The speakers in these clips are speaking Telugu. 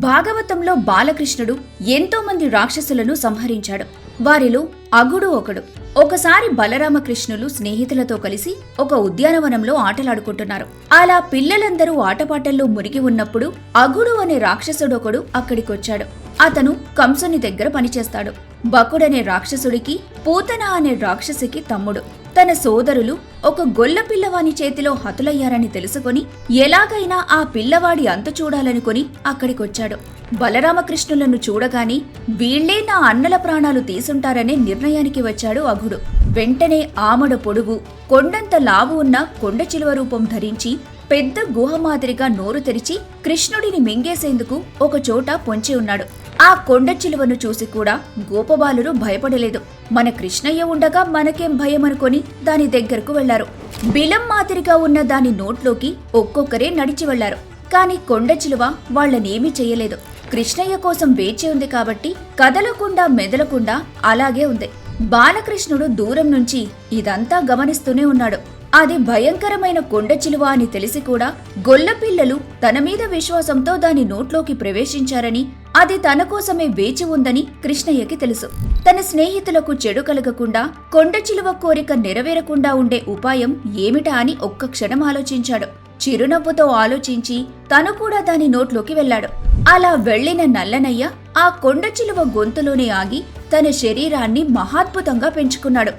భాగవతంలో బాలకృష్ణుడు ఎంతో మంది రాక్షసులను సంహరించాడు. వారిలో అగుడు ఒకడు. ఒకసారి బలరామకృష్ణులు స్నేహితులతో కలిసి ఒక ఉద్యానవనంలో ఆటలాడుకుంటున్నారు. అలా పిల్లలందరూ ఆటపాటల్లో మునిగి ఉన్నప్పుడు అగుడు అనే రాక్షసుడొకడు అక్కడికొచ్చాడు. అతను కంసుని దగ్గర పనిచేస్తాడు. బకుడనే రాక్షసుడికి పూతన అనే రాక్షసికి తమ్ముడు. తన సోదరులు ఒక గొల్ల పిల్లవాని చేతిలో హతులయ్యారని తెలుసుకొని ఎలాగైనా ఆ పిల్లవాడి అంతు చూడాలనుకొని అక్కడికొచ్చాడు. బలరామకృష్ణులను చూడగాని వీళ్లే నా అన్నల ప్రాణాలు తీసుంటారనే నిర్ణయానికి వచ్చాడు అగుడు. వెంటనే ఆమడ పొడుగు, కొండంత లావు ఉన్న కొండ చిలువ రూపం ధరించి పెద్ద గుహ మాదిరిగా నోరు తెరిచి కృష్ణుడిని మింగేసేందుకు ఒక చోట పొంచి ఉన్నాడు. ఆ కొండ చిలువను చూసి కూడా గోపబాలురు భయపడలేదు. మన కృష్ణయ్య ఉండగా మనకేం భయమనుకొని దాని దగ్గరకు వెళ్లారు. బిలం మాదిరిగా ఉన్న దాని నోట్లోకి ఒక్కొక్కరే నడిచి వెళ్లారు. కాని కొండ చిలువ వాళ్లనేమీ చెయ్యలేదు. కృష్ణయ్య కోసం వేచి ఉంది కాబట్టి కదలకుండా మెదలకుండా అలాగే ఉంది. బాలకృష్ణుడు దూరం నుంచి ఇదంతా గమనిస్తూనే ఉన్నాడు. అది భయంకరమైన కొండ చిలువ అని తెలిసి కూడా గొల్లపిల్లలు తన మీద విశ్వాసంతో దాని నోట్లోకి ప్రవేశించారని, అది తన కోసమే వేచి ఉందని కృష్ణయ్యకి తెలుసు. తన స్నేహితులకు చెడు కలగకుండా, కొండ చిలువ కోరిక నెరవేరకుండా ఉండే ఉపాయం ఏమిటా అని ఒక్క క్షణం ఆలోచించాడు. చిరునవ్వుతో ఆలోచించి తను కూడా దాని నోట్లోకి వెళ్లాడు. అలా వెళ్లిన నల్లనయ్య ఆ కొండ చిలువ గొంతులోనే ఆగి తన శరీరాన్ని మహాద్భుతంగా పెంచుకున్నాడు.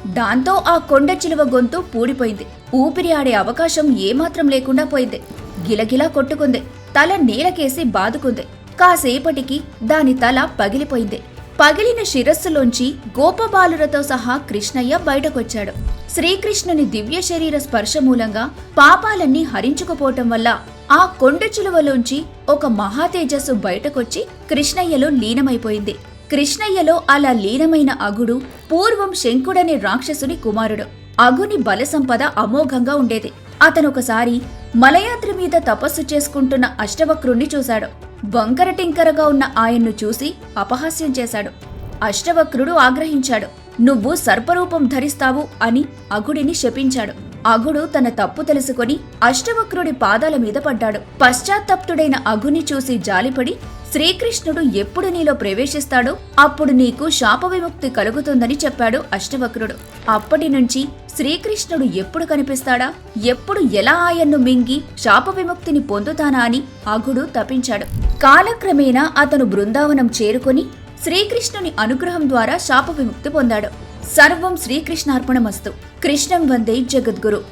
దాంతో ఆ కొండ చిలువ గొంతు పూడిపోయింది. ఊపిరి ఆడే అవకాశం ఏమాత్రం లేకుండా పోయింది. గిలగిలా కొట్టుకుంది. తల నేలకేసి బాదుకుంది. కాసేపటికి దాని తల పగిలిపోయింది. పగిలిన శిరస్సులోంచి గోపబాలురతో సహా కృష్ణయ్య బయటకొచ్చాడు. శ్రీకృష్ణుని దివ్య శరీర స్పర్శ మూలంగా పాపాలన్నీ హరించుకుపోవటం వల్ల ఆ కొండ చిలువలోంచి ఒక మహాతేజస్సు బయటకొచ్చి కృష్ణయ్యలో లీనమైపోయింది. కృష్ణయ్యలో అలా లీనమైన అగుడు పూర్వం శంకుడనే రాక్షసుని కుమారుడు. అగుని బలసంపద అమోఘంగా ఉండేది. అతనొకసారి మలయాద్రి మీద తపస్సు చేసుకుంటున్న అష్టవక్రుణ్ణి చూశాడు. వంకర టింకరగా ఉన్న ఆయన్ను చూసి అపహాస్యం చేశాడు. అష్టవక్రుడు ఆగ్రహించాడు. నువ్వు సర్పరూపం ధరిస్తావు అని అగుడిని శపించాడు. అగుడు తన తప్పు తెలుసుకొని అష్టవక్రుడి పాదాల మీద పడ్డాడు. పశ్చాత్తప్తుడైన అగుని చూసి జాలిపడి, శ్రీకృష్ణుడు ఎప్పుడు నీలో ప్రవేశిస్తాడో అప్పుడు నీకు శాప విముక్తి కలుగుతుందని చెప్పాడు అష్టవక్రుడు. అప్పటి నుంచి శ్రీకృష్ణుడు ఎప్పుడు కనిపిస్తాడా, ఎప్పుడు ఎలా ఆయన్ను మింగి శాప విముక్తిని పొందుతానా అని అగుడు తపించాడు. కాలక్రమేణా అతను బృందావనం చేరుకొని శ్రీకృష్ణుని అనుగ్రహం ద్వారా శాప విముక్తి పొందాడు. సర్వం శ్రీకృష్ణార్పణమస్తు. కృష్ణం వందే జగద్గురు.